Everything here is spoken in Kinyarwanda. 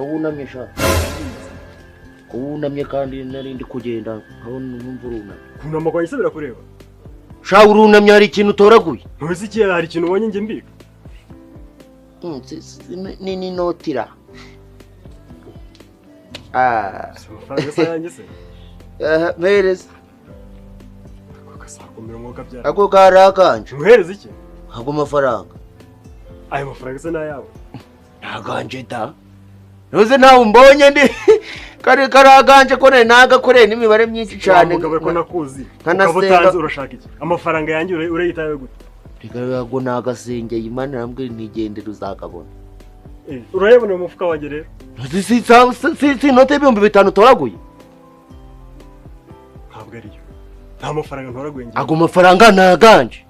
ko wunamye sha ko wunamye kandi narindi kugenda aho numva urunamye kunama kwa isabira kureba sha urunamye hari ikintu utoraguye ntuzi iki hari ikintu ubonye nge mbika ni notira amafaranga se yanjye se mpereza akasakumira umwuka byara ako karakanje muhereza iki ako mafaranga ayo mafaranga se nayawe naganje da noze nawe mbonye ndi karaganje ko nagakoreye n'imibare myinshi cyane mugabo ko nakuzi ukabutanze urashaka iki amafaranga yanjye urayitaye gute bigago nagasengeye Imana nambwe ntigendera uzakabona urayabona mu mufuka wanjye rero si note 5,000 utoraguye ntabwo ariyo nta mafaranga ntoraguye ago mafaranga naganje